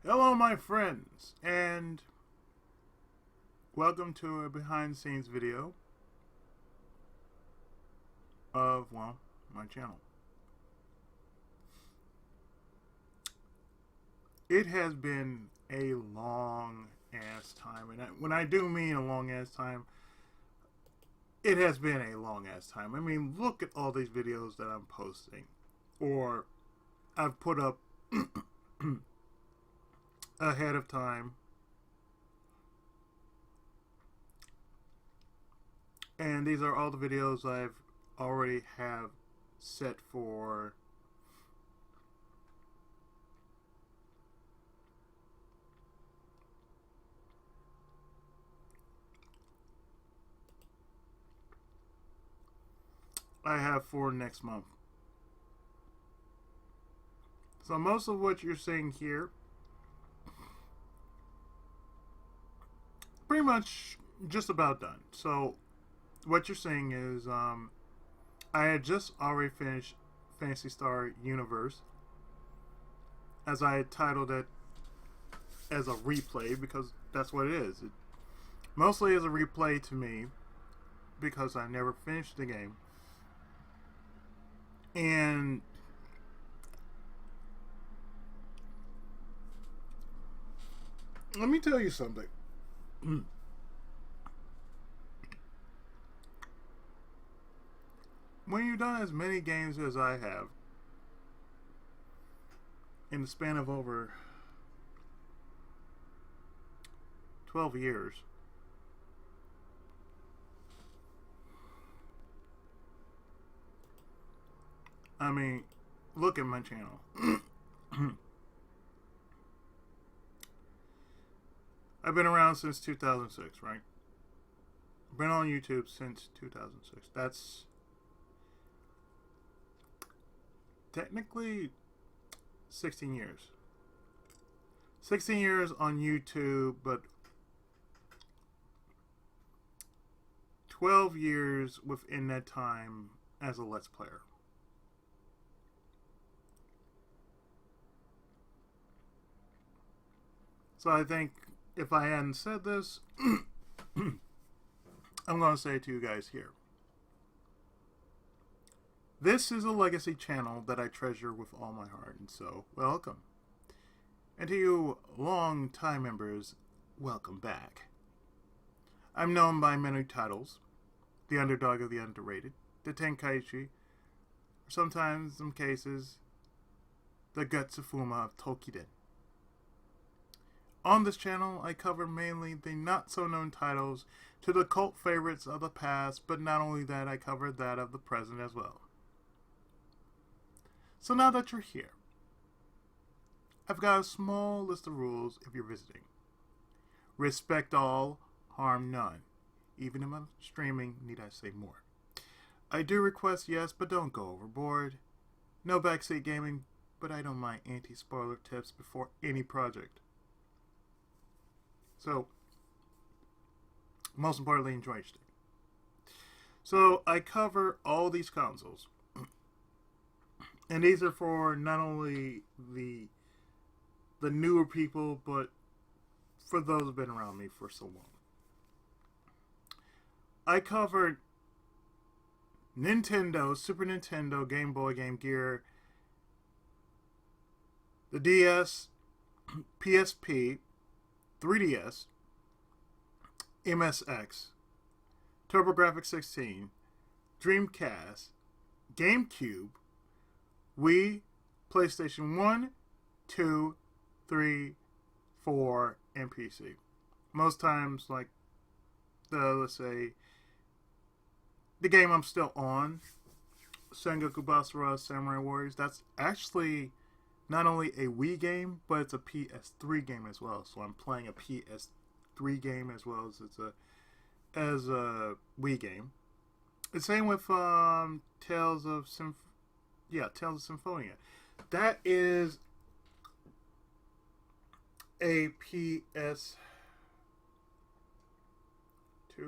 Hello, my friends, and welcome to a behind the scenes video of, well, my channel. It has been a long ass time, and when I do mean a long ass time, it has been a long ass time. I mean, look at all these videos that I'm posting, or I've put up ahead of time. And these are all the videos I've already have set for I have for next month. So most of what you're seeing here pretty much just about done. So what you're seeing is I had just already finished Phantasy Star Universe, as I had titled it as a replay, because that's what it is. It mostly is a replay to me because I never finished the game. And let me tell you something. When you've done as many games as I have in the span of over 12 years, I mean, look at my channel. I've been around since 2006, right? Been on YouTube since 2006. That's technically 16 years. 16 years on YouTube, but 12 years within that time as a Let's Player. So I think if I hadn't said this, I'm going to say it to you guys here. This is a legacy channel that I treasure with all my heart, and so, welcome. And to you long-time members, welcome back. I'm known by many titles: the underdog of the underrated, the Tenkaichi, or sometimes, in some cases, the Gutsufuma of Tokiden. On this channel, I cover mainly the not-so-known titles to the cult favorites of the past, but not only that, I cover that of the present as well. So now that you're here, I've got a small list of rules if you're visiting. Respect all, harm none. Even if I'm streaming, need I say more? I do request yes, but don't go overboard. No backseat gaming, but I don't mind anti-spoiler tips before any project. So, most importantly, enjoy your stay. So, I cover all these consoles. And these are for not only the newer people, but for those who've been around me for so long. I covered Nintendo, Super Nintendo, Game Boy, Game Gear, the DS, PSP, 3DS, MSX, TurboGrafx 16, Dreamcast, GameCube, Wii, PlayStation 1, 2, 3, 4, and PC. Most times, like, let's say, the game I'm still on, Sengoku Basara Samurai Warriors, that's actually not only a Wii game, but it's a PS3 game as well. So I'm playing a PS3 game as well as a Wii game. The same with Tales of Symphonia. That is a PS2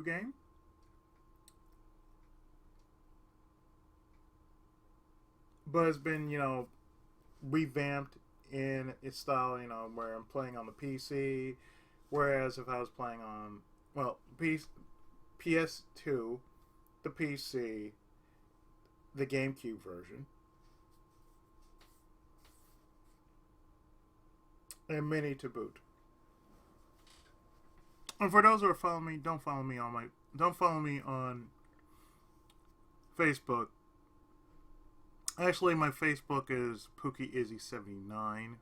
game. But it's been, revamped in its style, where I'm playing on the PC. Whereas if I was playing on, PS2, the PC, the GameCube version, and Mini to boot. And for those who are following me, don't follow me on Facebook. Actually, my Facebook is PookieIzzy79.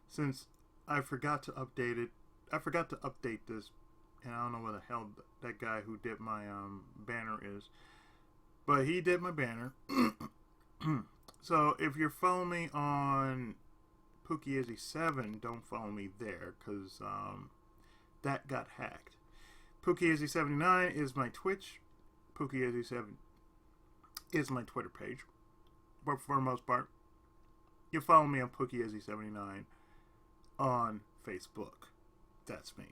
Since I forgot to update it, I forgot to update this, and I don't know where the hell that guy who did my banner is, but he did my banner. So if you're following me on PookieIzzy7, don't follow me there, because that got hacked. PookieIzzy79 is my Twitch. PookieIzzy7 is my Twitter page. But for the most part, you follow me on PookieIzzy79 on Facebook. That's me.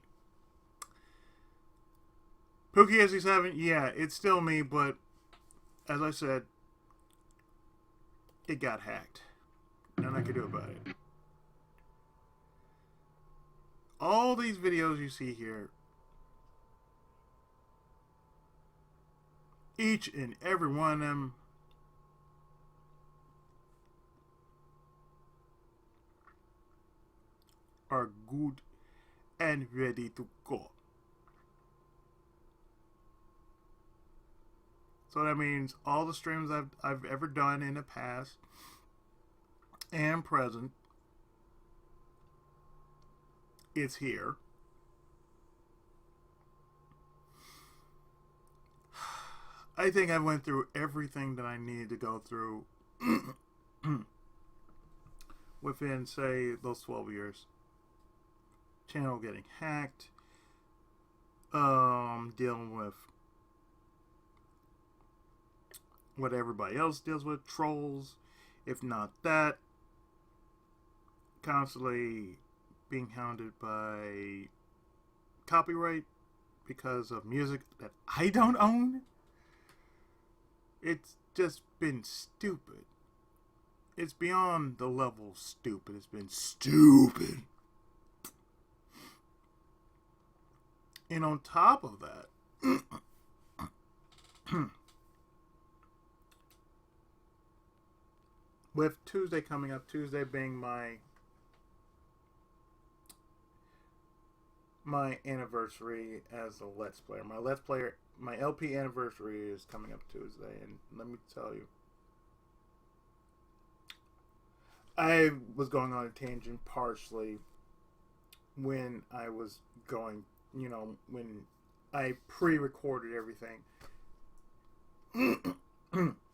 PookieIzzy7, yeah, it's still me, but as I said, it got hacked. Nothing I can do about it. All these videos you see here, each and every one of them, are good and ready to go. So that means all the streams I've ever done in the past and present, it's here. I think I went through everything that I needed to go through within, say, those 12 years. Channel getting hacked, dealing with what everybody else deals with, trolls, if not that, constantly being hounded by copyright because of music that I don't own. It's just been stupid. It's beyond the level of stupid. It's been stupid. And on top of that, with Tuesday coming up, Tuesday being my anniversary as a Let's Player. My LP anniversary is coming up Tuesday, and let me tell you, I was going on a tangent partially when I was going, when I pre-recorded everything.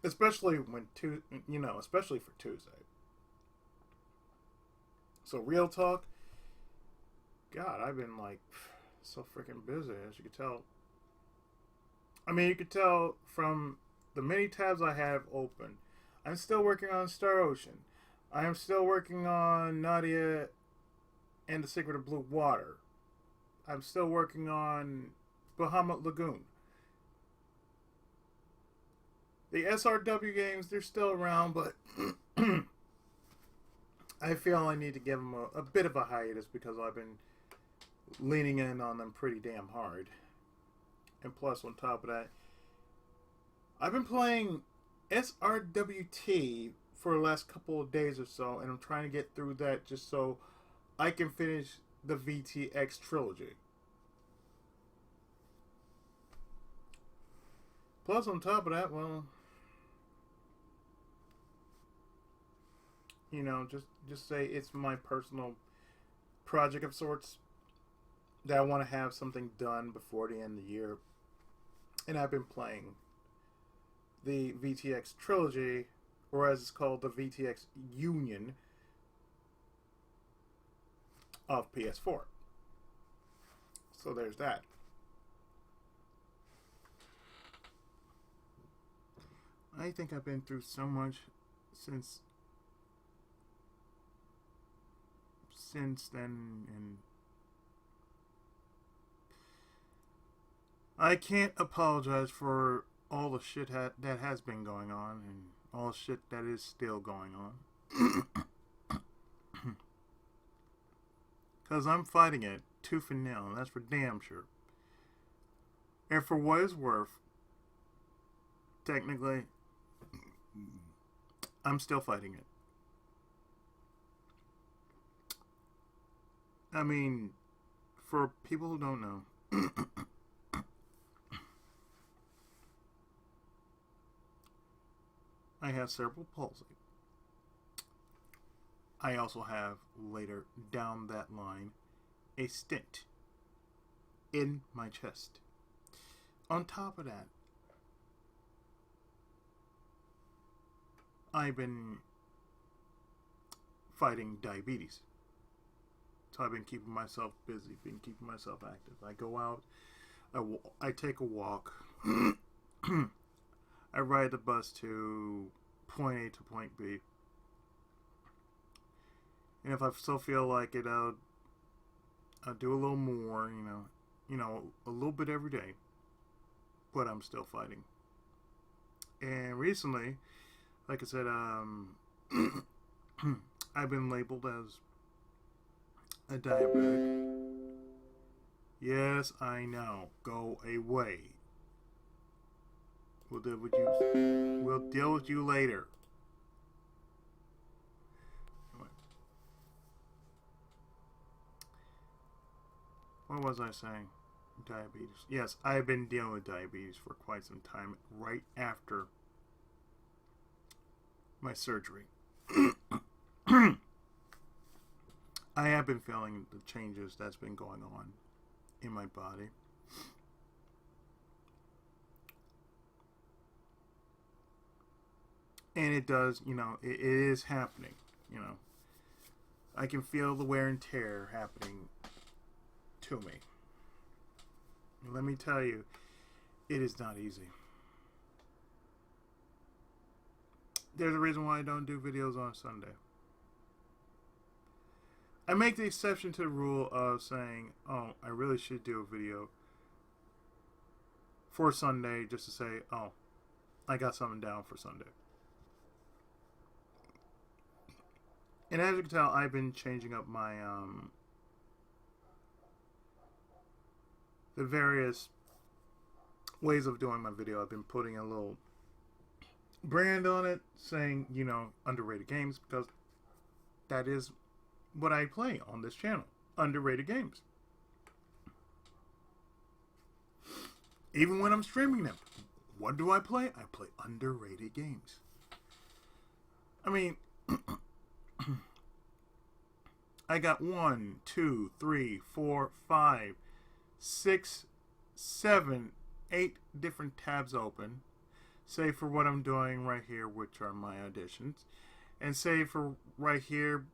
Especially especially for Tuesday. So real talk, God, I've been so freaking busy, as you can tell. I mean, you could tell from the many tabs I have open. I'm still working on Star Ocean. I am still working on Nadia and the Secret of Blue Water. I'm still working on Bahamut Lagoon. The SRW games, they're still around, but I feel I need to give them a bit of a hiatus because I've been leaning in on them pretty damn hard. And plus, on top of that, I've been playing SRWT for the last couple of days or so, and I'm trying to get through that just so I can finish the VTX trilogy. Plus, on top of that, well, just say it's my personal project of sorts that I want to have something done before the end of the year. And I've been playing the VTX trilogy, or as it's called, the VTX Union of PS4. So there's that. I think I've been through so much since then, and I can't apologize for all the shit that has been going on and all the shit that is still going on. Because I'm fighting it tooth and nail, and that's for damn sure. And for what it's worth, technically, I'm still fighting it. I mean, for people who don't know, I have cerebral palsy. I also have, later down that line, a stent in my chest. On top of that, I've been fighting diabetes. So I've been keeping myself busy, been keeping myself active. I go out, I take a walk, I ride the bus to point A to point B. And if I still feel like it, I'll do a little more, a little bit every day. But I'm still fighting. And recently, like I said, I've been labeled as a diabetic. Yes, I know. Go away. We'll deal with you. We'll deal with you later. What was I saying? Diabetes. Yes, I've been dealing with diabetes for quite some time. Right after my surgery, I have been feeling the changes that's been going on in my body. And it does, it is happening, I can feel the wear and tear happening to me. And let me tell you, it is not easy. There's a reason why I don't do videos on Sunday. I make the exception to the rule of saying, oh, I really should do a video for Sunday, just to say, oh, I got something down for Sunday. And as you can tell, I've been changing up my, the various ways of doing my video. I've been putting a little brand on it saying, underrated games, because that is what I play on this channel. Underrated games. Even when I'm streaming them, what do I play? I play underrated games. I mean, I got 1, 2, 3, 4, 5, 6, 7, 8 different tabs open. Say for what I'm doing right here, which are my auditions. And say for right here,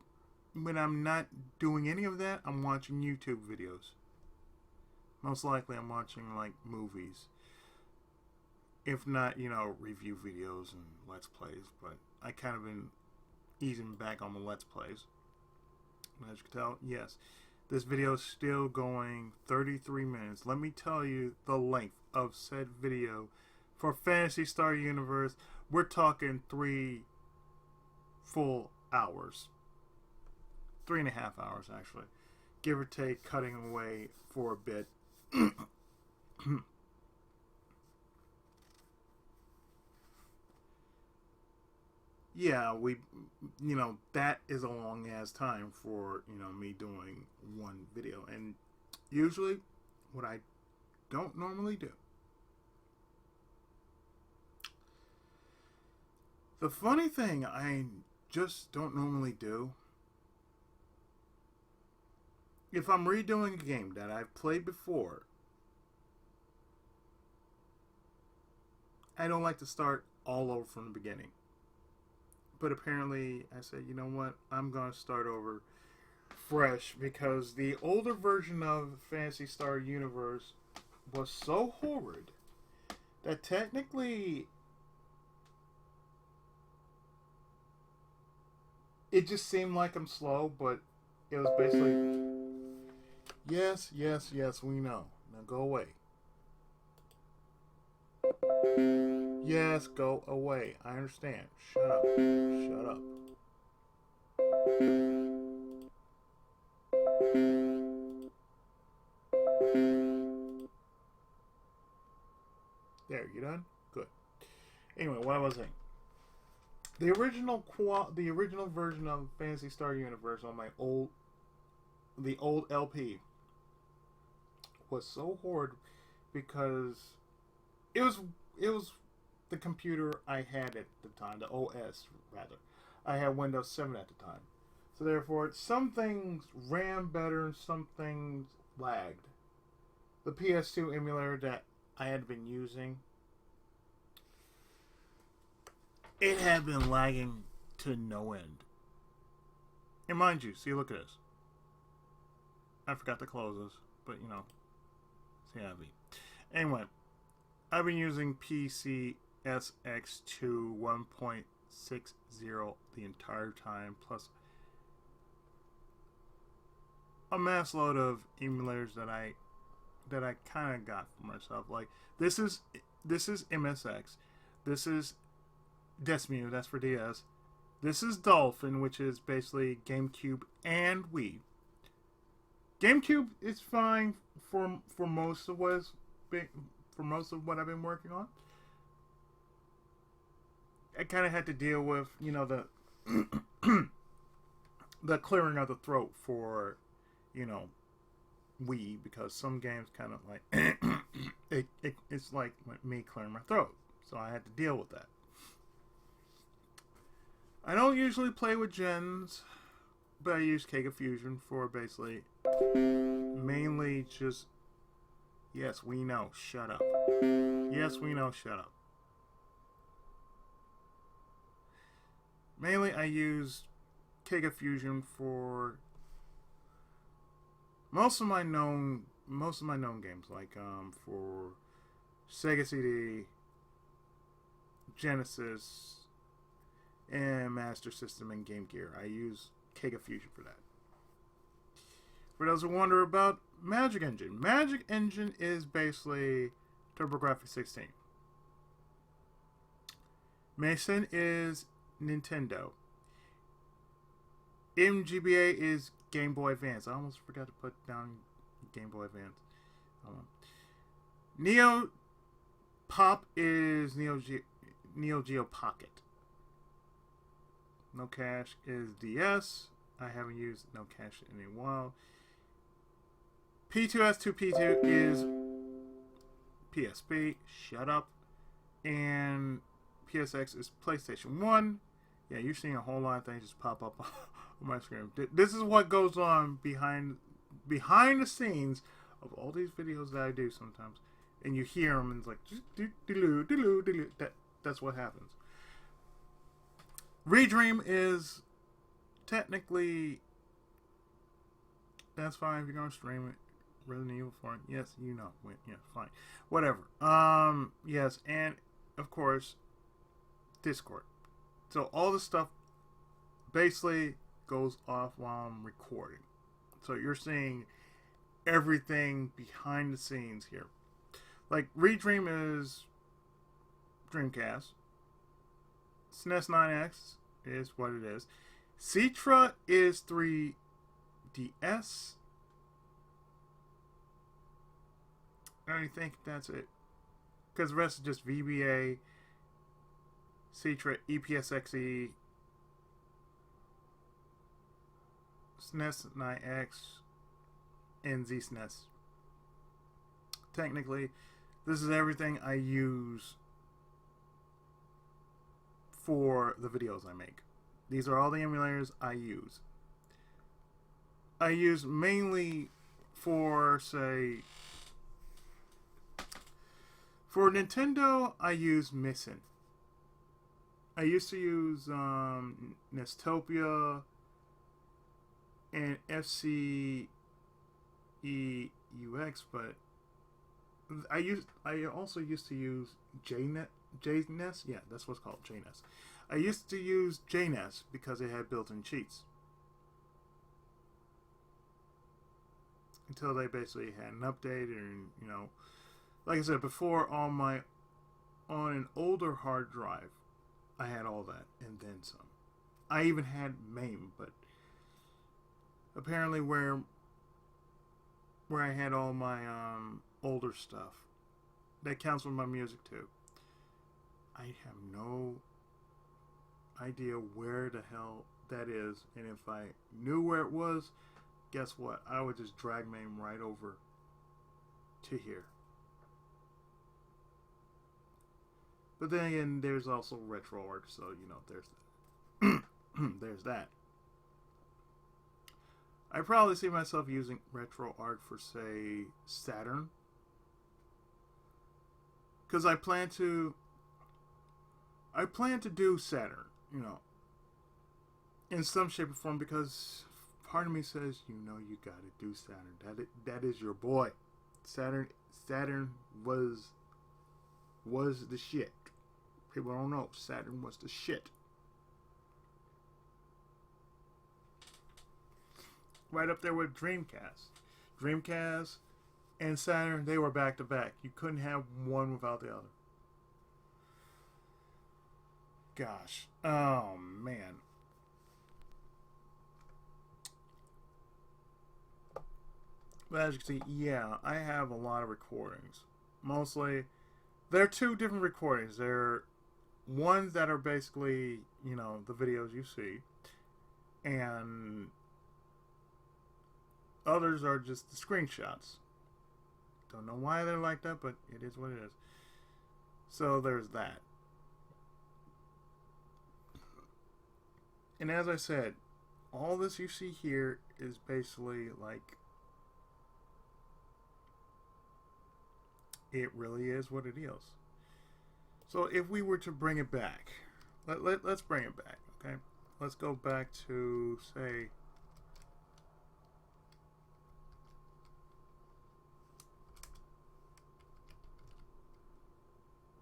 when I'm not doing any of that, I'm watching YouTube videos. Most likely I'm watching like movies. If not, review videos and Let's Plays. But I kind of been easing back on the Let's Plays. As you can tell, yes, this video is still going 33 minutes. Let me tell you the length of said video. For Phantasy Star Universe, we're talking 3 full hours. 3.5 hours, actually. Give or take, cutting away for a bit. Yeah, that is a long ass time for, me doing one video. And usually, what I don't normally do. The funny thing I just don't normally do, if I'm redoing a game that I've played before, I don't like to start all over from the beginning. But apparently, I said, you know what? I'm going to start over fresh, because the older version of Phantasy Star Universe was so horrid that technically it just seemed like I'm slow, but it was basically, yes, we know. Now go away. Yes, go away. I understand. Shut up. Shut up. There, you done? Good. Anyway, what I was saying. The original version of Phantasy Star Universe on the old LP was so horrid because it was the computer I had at the time, the OS rather. I had Windows 7 at the time. So therefore, some things ran better and some things lagged. The PS2 emulator that I had been using, it had been lagging to no end. And mind you, see, look at this. I forgot to close this, but you know, see how it be. Anyway, I've been using PCSX2 1.60 the entire time, plus a mass load of emulators that I kind of got for myself. Like this is MSX, this is Desmu, that's for DS. This is Dolphin, which is basically GameCube and Wii. GameCube is fine for most of what I've been working on. I kind of had to deal with, you know, the the clearing of the throat for, you know, Wii, because some games kind of like it's like me clearing my throat, so I had to deal with that. I don't usually play with gens, but I use Kega Fusion for basically mainly just, yes, we know, shut up. Yes, we know, shut up. Mainly I use Kega Fusion for most of my known games, like for Sega CD, Genesis, and Master System and Game Gear. I use Kega Fusion for that. For those who wonder about Magic Engine, Magic Engine is basically TurboGrafx-16. Mason is Nintendo. MGBA is Game Boy Advance. I almost forgot to put down Game Boy Advance. Neo Pop is Neo Geo Pocket. No Cash is DS. I haven't used No Cash in a while. P2S2P2 is PSP. Shut up. And PSX is PlayStation 1. Yeah, you're seeing a whole lot of things just pop up on my screen. This is what goes on behind the scenes of all these videos that I do sometimes. And you hear them and it's like, that's what happens. Redream is technically, that's fine if you're going to stream it. Resident Evil 4, yes, you know, yeah, fine, whatever. Yes, and of course, Discord. So all this stuff basically goes off while I'm recording. So you're seeing everything behind the scenes here. Like Redream is Dreamcast. SNES 9X is what it is. Citra is 3DS. I think that's it. Because the rest is just VBA, Citra, EPSXE, SNES 9X, and ZSNES. Technically, this is everything I use for the videos I make. These are all the emulators I use. I use mainly for, say, for Nintendo, I use Missin. I used to use Nestopia and FCEUX, but I also used to use JNES. Yeah, that's what's called, JNES. I used to use JNES because it had built-in cheats. Until they basically had an update, and you know, like I said before, on an older hard drive, I had all that and then some. I even had MAME, but apparently where I had all my older stuff, that counts for my music too. I have no idea where the hell that is, and if I knew where it was, guess what? I would just drag my name right over to here. But then again, there's also RetroArch, so you know there's there's that. I probably see myself using RetroArch for, say, Saturn, because I plan to do Saturn, you know, in some shape or form, because part of me says, you know, you got to do Saturn. That is your boy. Saturn was the shit. People don't know. Saturn was the shit. Right up there with Dreamcast. Dreamcast and Saturn, they were back to back. You couldn't have one without the other. Gosh. Oh, man. But as you can see, yeah, I have a lot of recordings. Mostly, there are two different recordings. There are ones that are basically, you know, the videos you see, and others are just the screenshots. Don't know why they're like that, but it is what it is. So there's that. And as I said, all this you see here is basically like, it really is what it is. So if we were to bring it back, let's bring it back, okay? Let's go back to, say,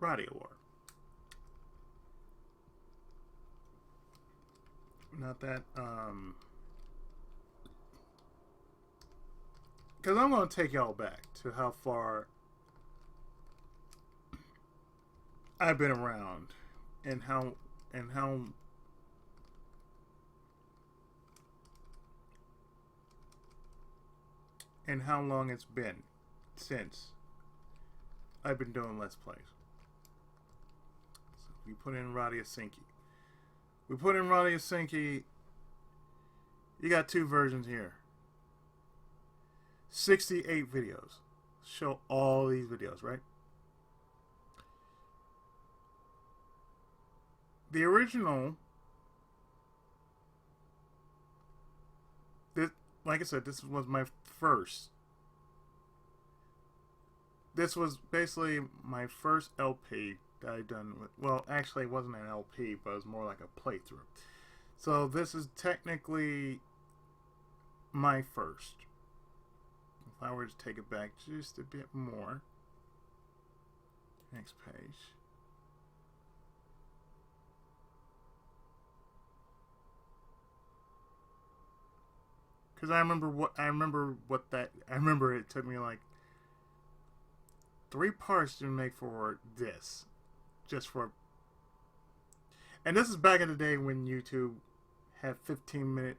Radio War. Not that, because I'm going to take y'all back to how far I've been around and how long it's been since I've been doing Let's Plays. So we put in Radio Sinky. We put in Radio Sinky. You got two versions here. 68 videos. Show all these videos, right? The original, like I said, this was my first. This was basically my first LP that I done with. Well, actually, it wasn't an LP, but it was more like a playthrough. So this is technically my first. If I were to take it back just a bit more, next page. Because I remember it took me like 3 parts to make for this. And this is back in the day when YouTube had 15-minute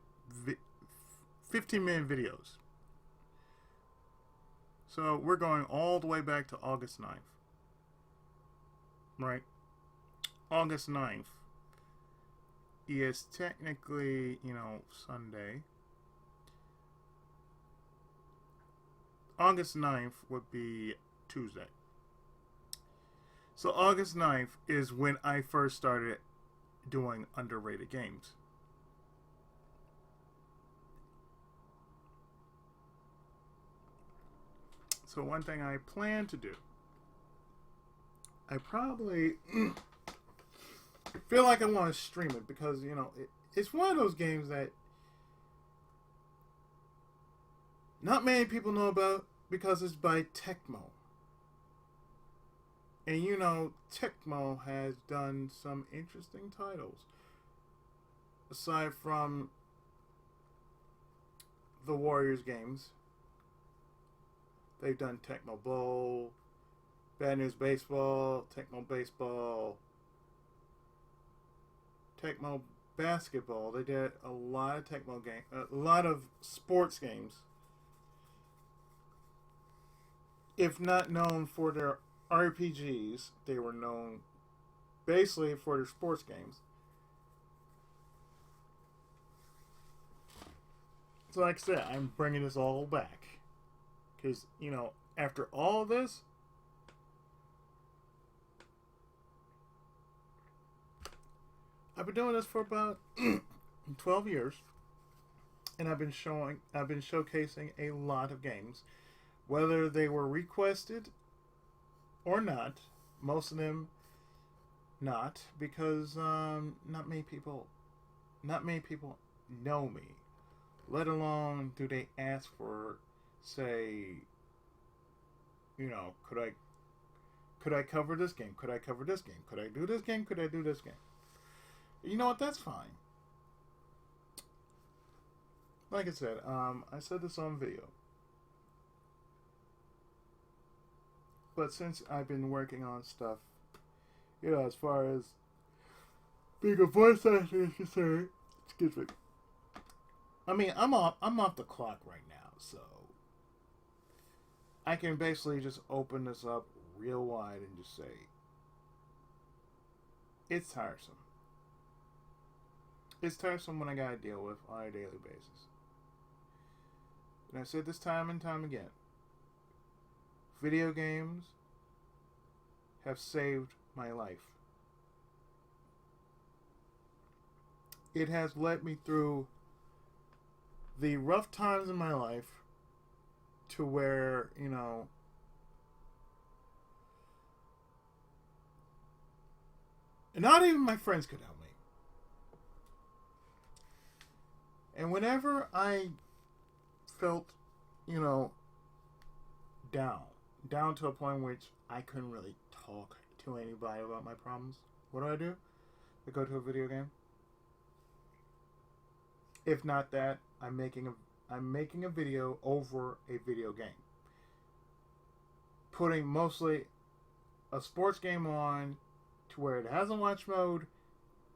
videos. So we're going all the way back to August 9th. Right? August 9th is technically, you know, Sunday. August 9th would be Tuesday. So August 9th is when I first started doing underrated games. So one thing I plan to do, I probably feel like I want to stream it because, you know, it's one of those games that not many people know about because it's by Tecmo. And you know, Tecmo has done some interesting titles. Aside from the Warriors games, they've done Tecmo Bowl, Bad News Baseball, Tecmo Baseball, Tecmo Basketball. They did a lot of Tecmo games, a lot of sports games. If not known for their RPGs. They were known basically for their sports games. So like I said, I'm bringing this all back. Because, after all this, I've been doing this for about 12 years. And I've been showcasing a lot of games. Whether they were requested or not, most of them not, because not many people know me. Let alone do they ask for, say, could I cover this game? Could I cover this game? Could I do this game? Could I do this game? You know what? That's fine. Like I said, I said this on video. But since I've been working on stuff, as far as being a voice actor is concerned, excuse me. I mean, I'm off the clock right now, so I can basically just open this up real wide and just say, it's tiresome. It's tiresome when I gotta deal with on a daily basis. And I said this time and time again. Video games have saved my life. It has led me through the rough times in my life to where, not even my friends could help me. And whenever I felt, down to a point which I couldn't really talk to anybody about my problems, what do? I go to a video game. If not that, I'm making a video over a video game. Putting mostly a sports game on to where it has a watch mode,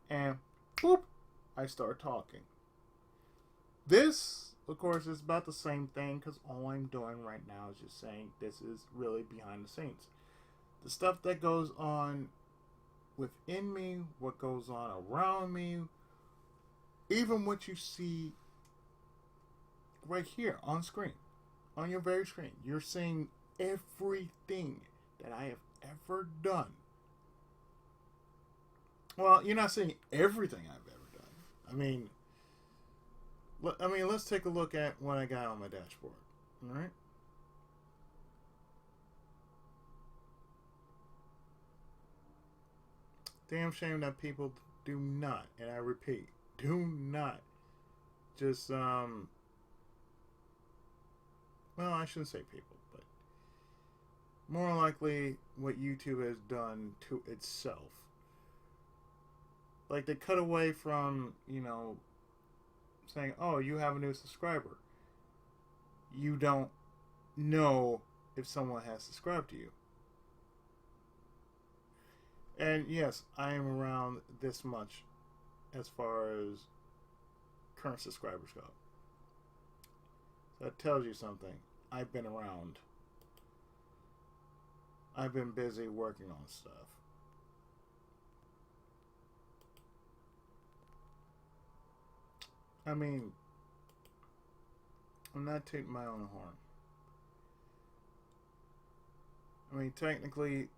and boop, I start talking. This, of course, is about the same thing because all I'm doing right now is just saying this is really behind the scenes. The stuff that goes on within me, what goes on around me, even what you see right here on screen, on your very screen. You're seeing everything that I have ever done. Well, you're not seeing everything I've ever done. I mean, let's take a look at what I got on my dashboard. All right. Damn shame that people do not, and I repeat, do not just, well, I shouldn't say people, but more likely what YouTube has done to itself. Like, they cut away from, saying, oh, you have a new subscriber. You don't know if someone has subscribed to you. And yes, I am around this much as far as current subscribers go. So that tells you something. I've been around. I've been busy working on stuff. I mean, I'm not taking my own horn. I mean, technically,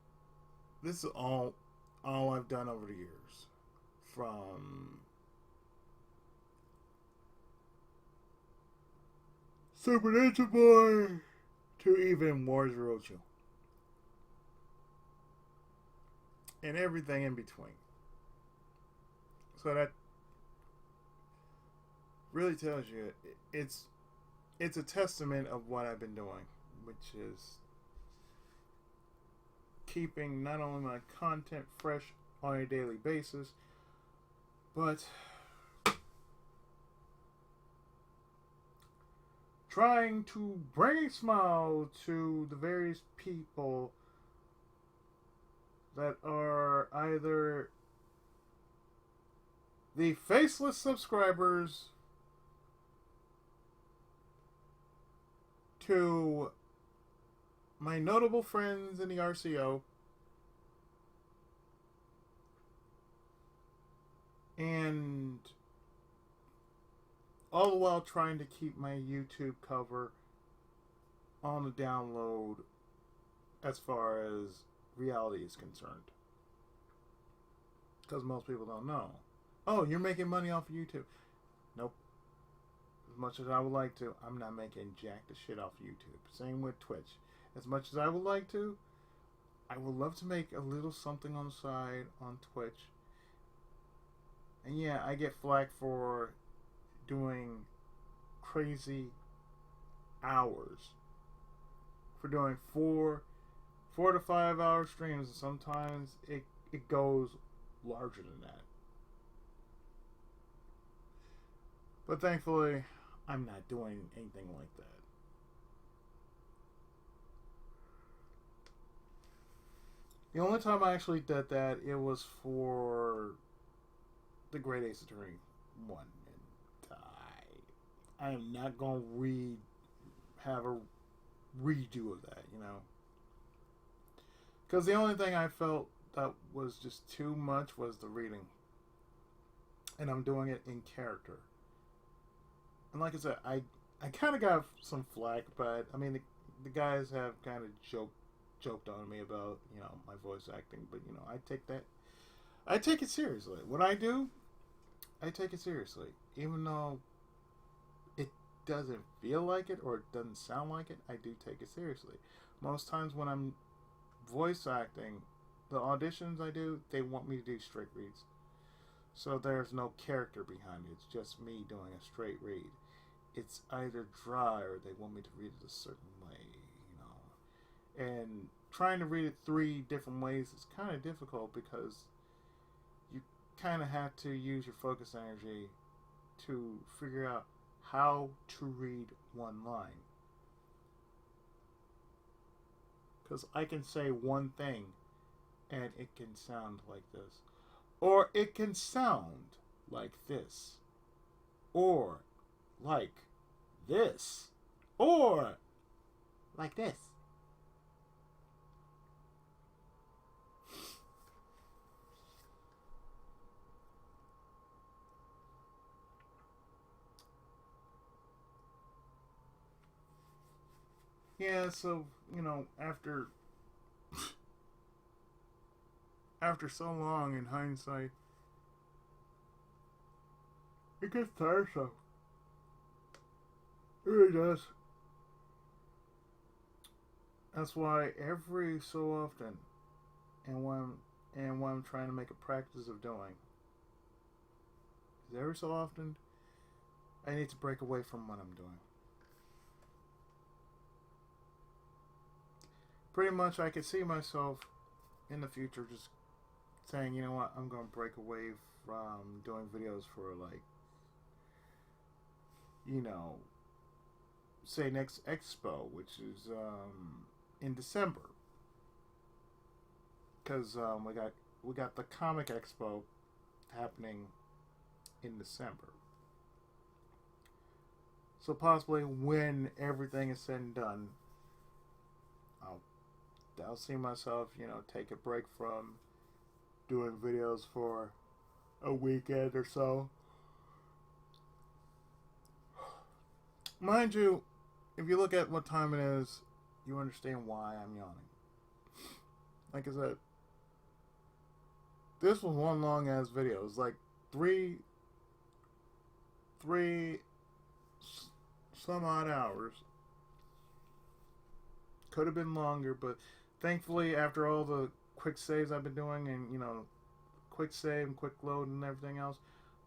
this is all I've done over the years. From Super Ninja Boy to even Wars Roachu. And everything in between. So that really tells you it's a testament of what I've been doing, which is keeping not only my content fresh on a daily basis, but trying to bring a smile to the various people that are either the faceless subscribers to my notable friends in the RCO, and all the while trying to keep my YouTube cover on the download as far as reality is concerned. Because most people don't know. Oh, you're making money off of YouTube. Nope. As much as I would like to, I'm not making jack the shit off of YouTube. Same with Twitch. As much as I would like to, I would love to make a little something on the side on Twitch. And yeah, I get flack for doing crazy hours. For doing 4 to 5 hour streams. And sometimes it goes larger than that. But thankfully, I'm not doing anything like that. The only time I actually did that, it was for the Great Ace Attorney 1. And I am not going to have a redo of that, you know. Because the only thing I felt that was just too much was the reading. And I'm doing it in character. And like I said, I kind of got some flack, but I mean, the guys have kind of joked on me about, you know, my voice acting, but you know, I take it seriously. What I do, I take it seriously, even though it doesn't feel like it or it doesn't sound like it. I do take it seriously. Most times when I'm voice acting, the auditions I do, they want me to do straight reads. So there's no character behind it. It's just me doing a straight read. It's either dry or they want me to read it a certain way, you know. And trying to read it 3 different ways is kind of difficult because you kind of have to use your focus energy to figure out how to read one line. Because I can say one thing and it can sound like this. Or it can sound like this. Or like this. Or like this. Yeah, so, you know, after so long in hindsight, it gets tiresome. It really does. That's why every so often, and what I'm trying to make a practice of doing, is every so often, I need to break away from what I'm doing. Pretty much, I could see myself in the future just saying, you know what, I'm going to break away from doing videos for, like, you know, say next expo, which is in December, because we got the comic expo happening in December. So possibly when everything is said and done, I'll see myself, you know, take a break from doing videos for a weekend or so. Mind you, if you look at what time it is, you understand why I'm yawning. Like I said, this was one long ass video. It was like three some odd hours. Could have been longer, but thankfully, after all the quick saves I've been doing, and you know, quick save and quick load and everything else,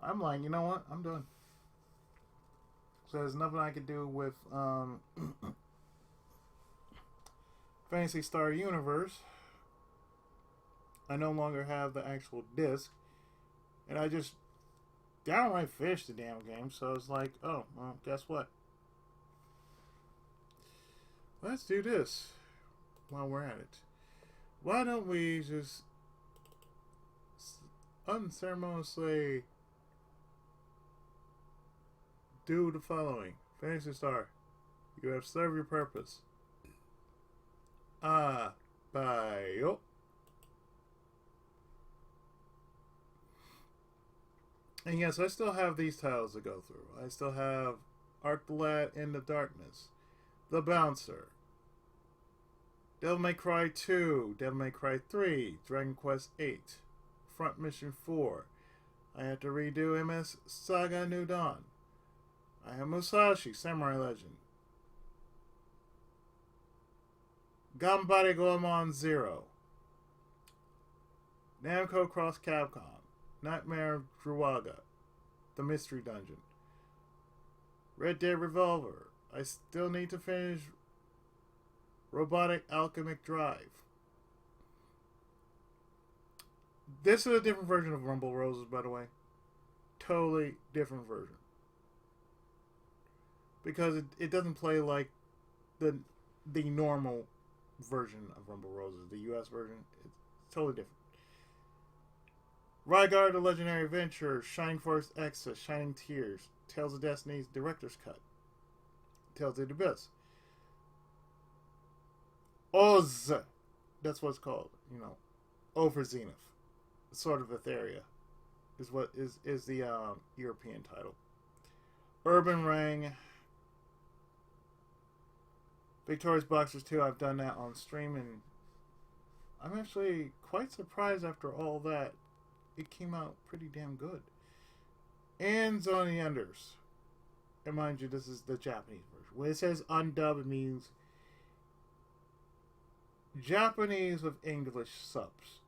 I'm like, you know what? I'm done. So there's nothing I can do with Fantasy Star Universe. I no longer have the actual disc, and I just downright finished the damn game. So it's like, oh well, guess what? Let's do this while we're at it. Why don't we just unceremoniously do the following? Fantasy Star, you have served your purpose. Bye. And yes, I still have these titles to go through. I still have Arc the Lad in the Darkness, The Bouncer, Devil May Cry 2, Devil May Cry 3, Dragon Quest 8, Front Mission 4. I have to redo MS Saga New Dawn. I have Musashi, Samurai Legend. Ganbare Goemon 0. Namco Cross Capcom. Nightmare of Druaga. The Mystery Dungeon. Red Dead Revolver. I still need to finish Robotic Alchemic Drive. This is a different version of Rumble Roses, by the way. Totally different version. Because it doesn't play like the normal version of Rumble Roses. The US version, it's totally different. Rygar the Legendary Adventure, Shining Force X, Shining Tears, Tales of Destiny's Director's Cut, Tales of the Abyss. Oz, that's what it's called, Over Zenith. Sword of Etheria is what is the European title. Urban Ring, Victorious Boxers 2, I've done that on stream, and I'm actually quite surprised after all that. It came out pretty damn good. And Zone of the Enders. And mind you, this is the Japanese version. When it says undubbed, it means Japanese with English subs.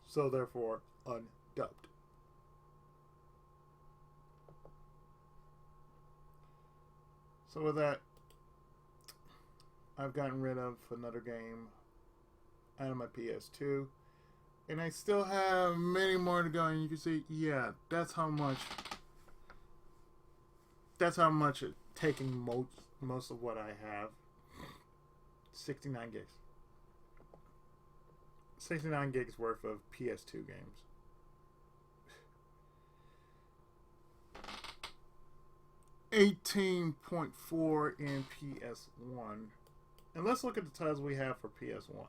So therefore, undubbed. So with that, I've gotten rid of another game out of my PS2. And I still have many more to go. And you can see, yeah, that's how much it's taking most of what I have. 69 gigs. 69 gigs worth of PS2 games. $18.4 in PS1. And let's look at the titles we have for PS1.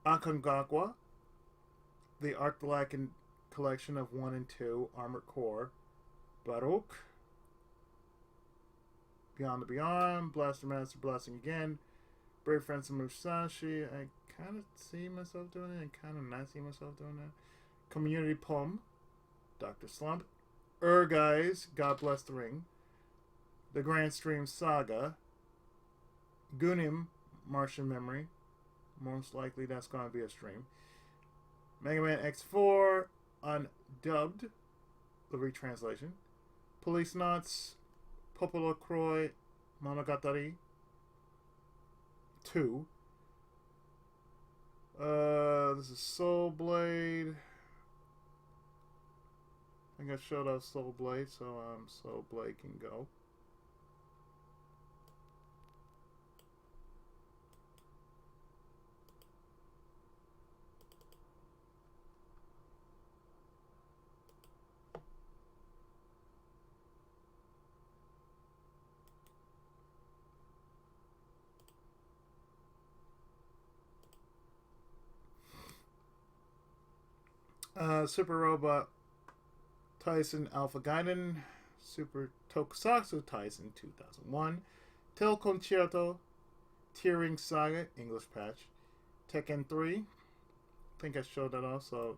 Aconcagua, the Arc the Lad collection of 1 and 2, Armored Core, Baruch, Beyond the Beyond, Blaster Master Blasting Again, Brave Friends of Musashi. I kind of see myself doing it and kind of not see myself doing that. Community Poem, Dr. Slump, Guys, God Bless the Ring, The Grand Stream Saga, Gunim, Martian Memory. Most likely that's going to be a stream. Mega Man X4, undubbed, the retranslation. Police Knots, Popolo Croy, Monogatari 2. This is Soul Blade. I think I showed off Soul Blade, so Soul Blade can go. Super Robot Tyson Alpha Gaiden, Super Tokusatsu Tyson 2001, Tel Concerto, Tearing Saga English patch, Tekken 3. I think I showed that off, so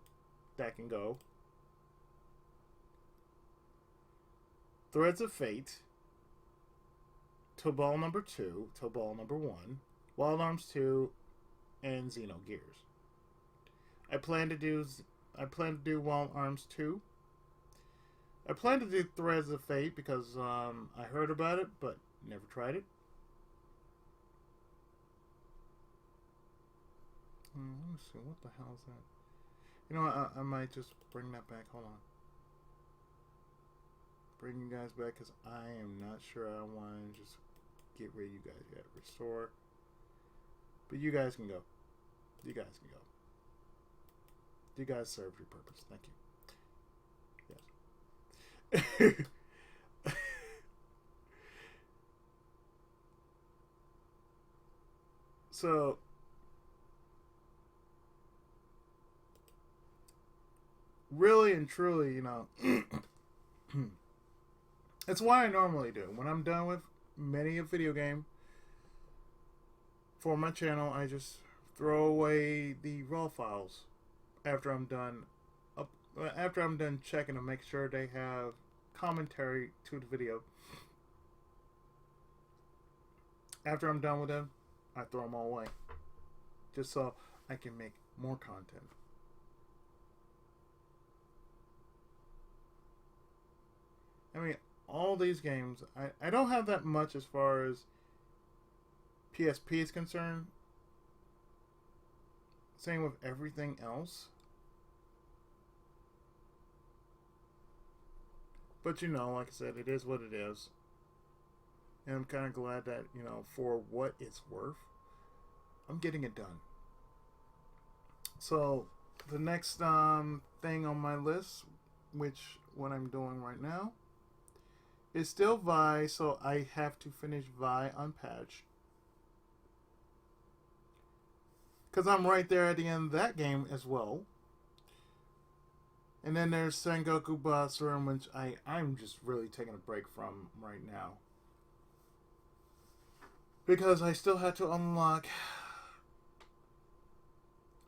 that can go. Threads of Fate, Tobal number 2, Tobal number 1, Wild Arms 2, and Xenogears. I plan to do Wild Arms 2. I plan to do Threads of Fate because I heard about it but never tried it. Let me see, what the hell is that? You know what, I might just bring that back. Hold on. Bring you guys back because I am not sure I want to just get rid of you guys yet. Restore. But you guys can go. You guys can go. You guys served your purpose. Thank you. Yes. So really and truly, it's what I normally do. When I'm done with many a video game for my channel, I just throw away the raw files after I'm done checking to make sure they have commentary to the video. After I'm done with them, I throw them all away, just so I can make more content. I mean, all these games, I don't have that much as far as PSP is concerned. Same with everything else. But like I said, it is what it is. And I'm kind of glad that, for what it's worth, I'm getting it done. So, the next thing on my list, which what I'm doing right now, is still Vi, so I have to finish Vi Unpatched. Because I'm right there at the end of that game as well. And then there's Sengoku Basuren, which I'm just really taking a break from right now. Because I still had to unlock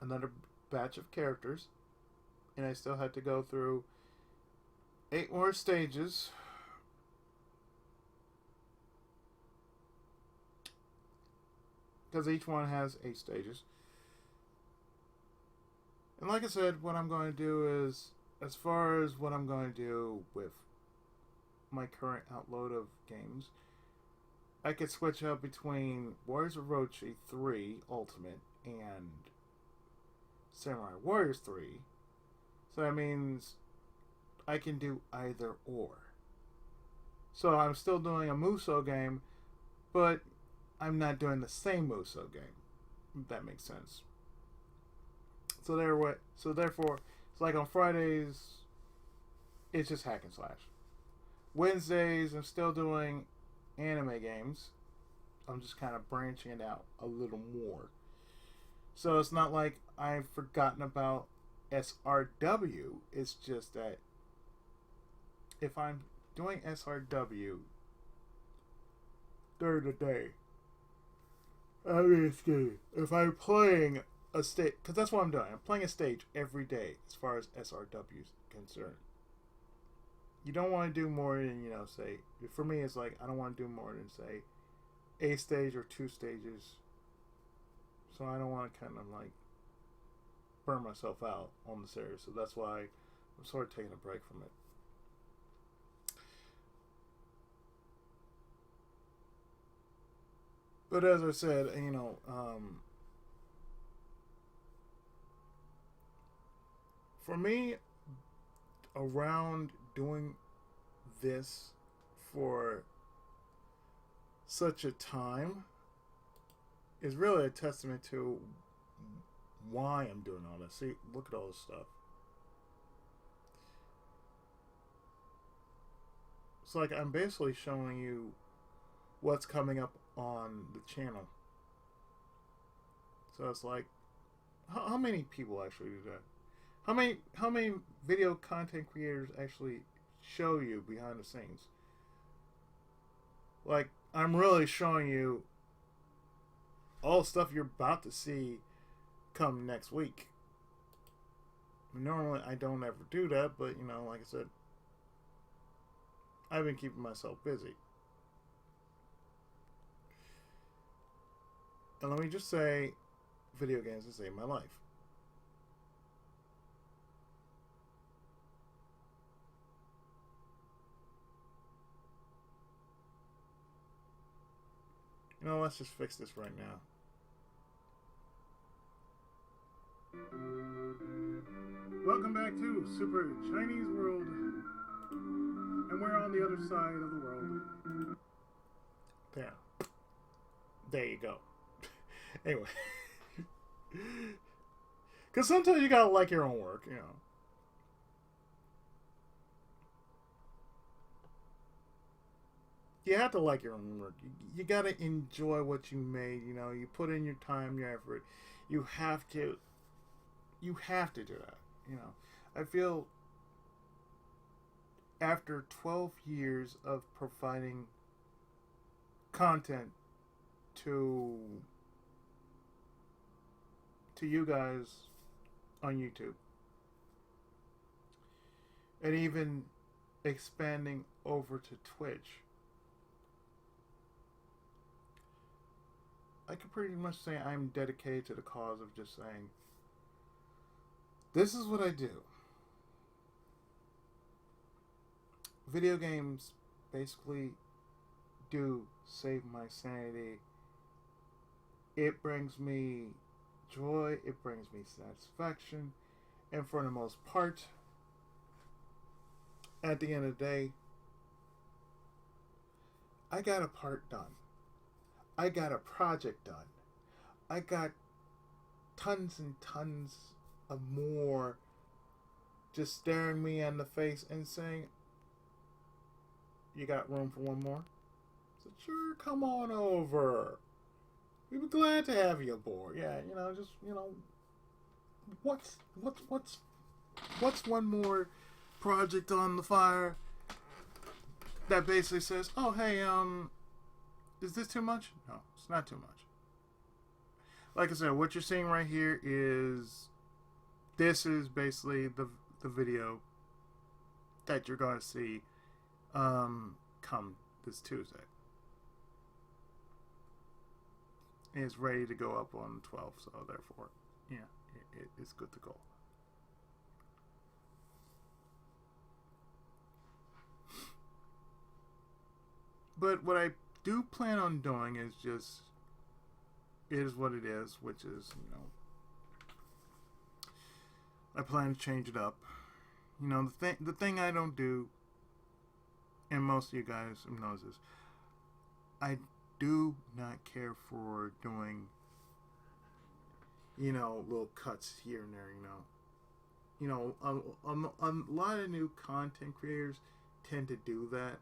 another batch of characters. And I still had to go through 8 more stages. Because each one has 8 stages. And like I said, what I'm going to do is, as far as what I'm going to do with my current outload of games, I could switch up between Warriors of Orochi 3 Ultimate and Samurai Warriors 3. So that means I can do either or. So I'm still doing a Musou game, but I'm not doing the same Musou game, if that makes sense. So therefore, it's like on Fridays, it's just hack and slash. Wednesdays, I'm still doing anime games. I'm just kind of branching it out a little more. So it's not like I've forgotten about SRW. It's just that if I'm doing SRW during the day, if I'm playing a stage, because that's what I'm doing. I'm playing a stage every day as far as SRW is concerned. You don't want to do more than, say, for me it's like I don't want to do more than, say, a stage or 2 stages. So I don't want to kind of like burn myself out on the series. So that's why I'm sort of taking a break from it. But as I said, for me, around doing this for such a time is really a testament to why I'm doing all this. See, look at all this stuff. It's like I'm basically showing you what's coming up on the channel. So it's like, how many people actually do that? How many video content creators actually show you behind the scenes? Like, I'm really showing you all the stuff you're about to see come next week. Normally, I don't ever do that, but, like I said, I've been keeping myself busy. And let me just say, video games have saved my life. Let's just fix this right now. Welcome back to Super Chinese World. And we're on the other side of the world. There you go. Anyway. Because sometimes you gotta like your own work, you have to like your own work. You got to enjoy what you made. You know, you put in your time, your effort. You have to. You have to do that. You know, I feel after 12 years of providing content to you guys on YouTube, and even expanding over to Twitch, I can pretty much say I'm dedicated to the cause of just saying, this is what I do. Video games basically do save my sanity. It brings me joy, it brings me satisfaction, and for the most part, at the end of the day, I got a part done. I got a project done. I got tons and tons of more just staring me in the face and saying, you got room for one more? I said, sure, come on over. We'd be glad to have you aboard. Yeah, you know, just, you know, what's one more project on the fire that basically says, oh, hey, is this too much? No, it's not too much. Like I said, what you're seeing right here is, this is basically the video that you're going to see come this Tuesday. And it's ready to go up on the 12th, so therefore, yeah, it's good to go. But what I do plan on doing is just, it is what it is, which is, you know, I plan to change it up. You know, the thing I don't do, and most of you guys knows this, I do not care for doing, you know, little cuts here and there, you know. A lot of new content creators tend to do that.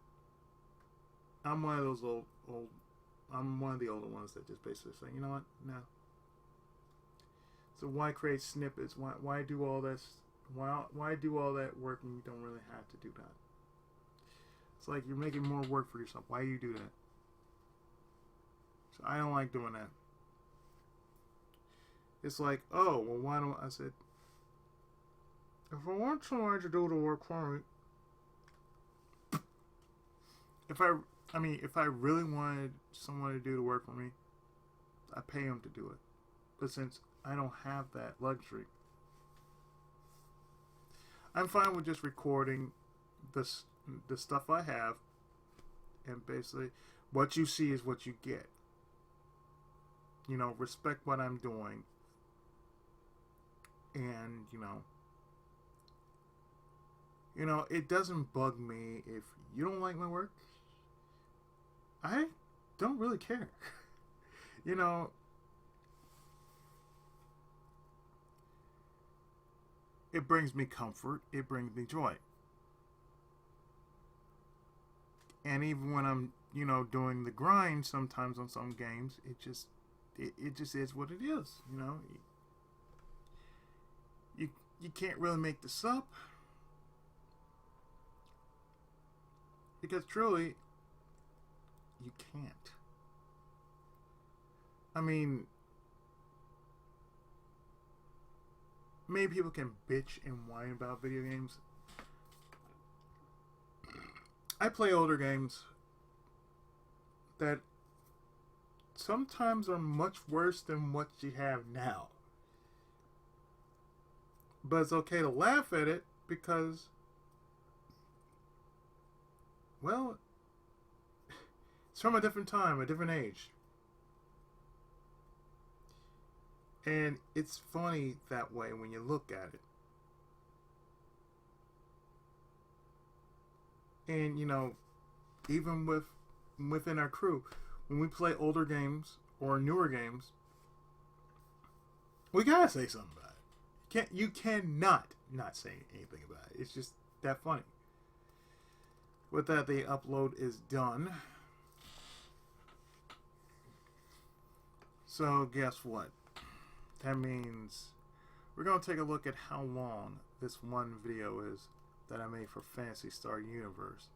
I'm one of those I'm one of the older ones that just basically say, you know what, no. So why create snippets? Why do all this? Why do all that work when you don't really have to do that? It's like you're making more work for yourself. Why do you do that? So I don't like doing that. It's like, oh, well, why don't I said, if I want someone to do the work for me, if I really wanted someone to do the work for me, I pay them to do it. But since I don't have that luxury, I'm fine with just recording the stuff I have, and basically what you see is what you get. You know, respect what I'm doing, and you know, it doesn't bug me if you don't like my work. I don't really care. You know, it brings me comfort. It brings me joy. And even when I'm, you know, doing the grind sometimes on some games, it just is what it is. You know, you can't really make this up, because truly, you can't. I mean, many people can bitch and whine about video games. I play older games that sometimes are much worse than what you have now. But it's okay to laugh at it because, well, it's from a different time, a different age. And it's funny that way when you look at it. And, you know, even within our crew, when we play older games or newer games, we gotta say something about it. You cannot not say anything about it. It's just that funny. With that, the upload is done. So guess what? That means we're going to take a look at how long this one video is that I made for Phantasy Star Universe.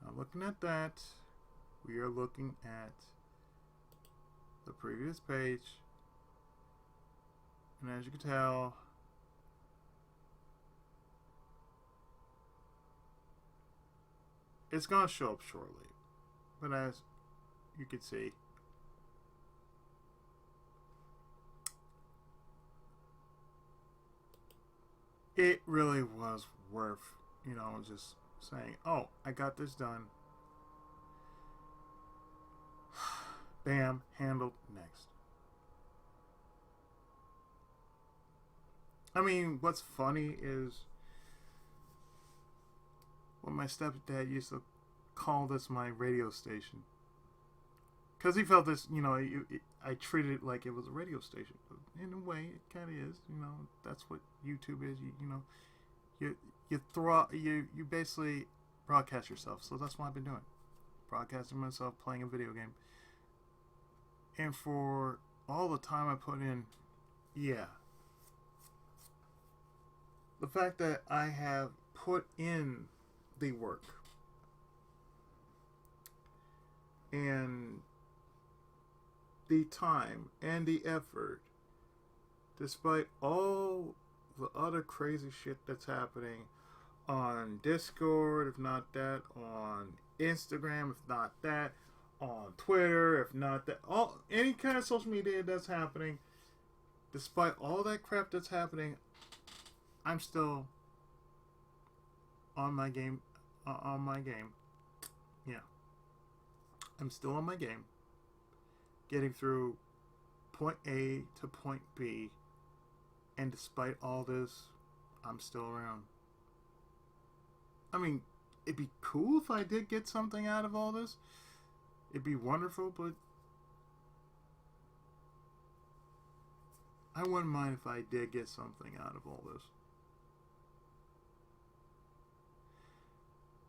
Now looking at that, we are looking at the previous page, and as you can tell, it's going to show up shortly, but as you can see, it really was worth, just saying, oh, I got this done. Bam, handled, next. I mean, what's funny is when my stepdad used to call this my radio station. Because he felt this, I treated it like it was a radio station. In a way, it kind of is. That's what YouTube is. You basically broadcast yourself. So that's what I've been doing. Broadcasting myself, playing a video game. And for all the time I put in, yeah. The fact that I have put in the work and the time and the effort, despite all the other crazy shit that's happening on Discord, if not that, on Instagram, if not that, on Twitter, if not that, any kind of social media that's happening, despite all that crap that's happening, I'm still on my game. Yeah. I'm still on my game. Getting through point A to point B. And despite all this, I'm still around. I mean, it'd be cool if I did get something out of all this. It'd be wonderful, but I wouldn't mind if I did get something out of all this.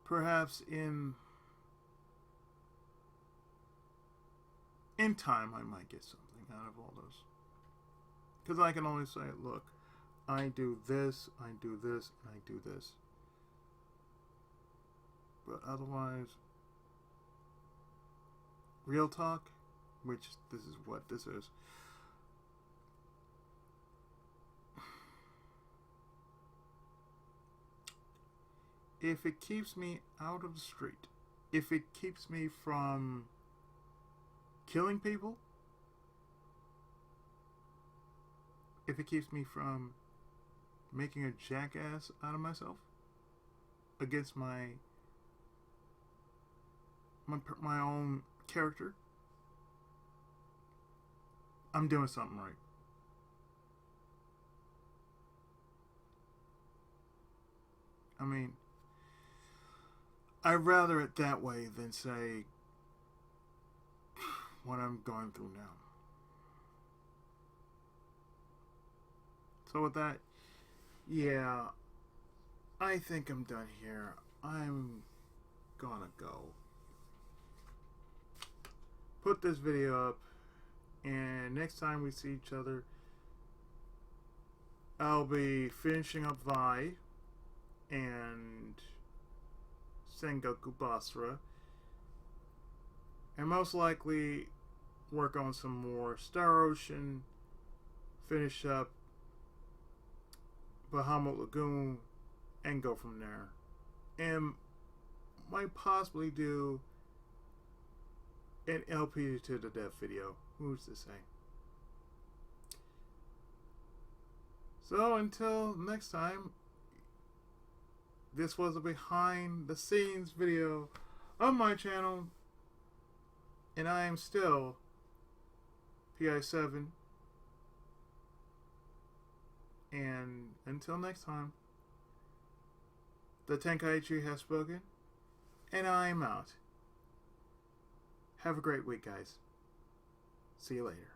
Perhaps in time I might get something out of all this. Because I can always say, look, I do this, and I do this. But otherwise, real talk, which this is what this is. If it keeps me out of the street, if it keeps me from killing people, if it keeps me from making a jackass out of myself against my own character, I'm doing something right. I mean, I'd rather it that way than say what I'm going through now. So with that, yeah, I think I'm done here. I'm gonna go. Put this video up, and next time we see each other, I'll be finishing up Vi and Sengoku Basra, and most likely work on some more Star Ocean, finish up Bahamut Lagoon, and go from there. And might possibly do an LP to the Death video. Who's to say? So until next time, this was a behind the scenes video of my channel, and I am still PI7. And until next time, the Tenkaichi has spoken, and I am out. Have a great week, guys. See you later.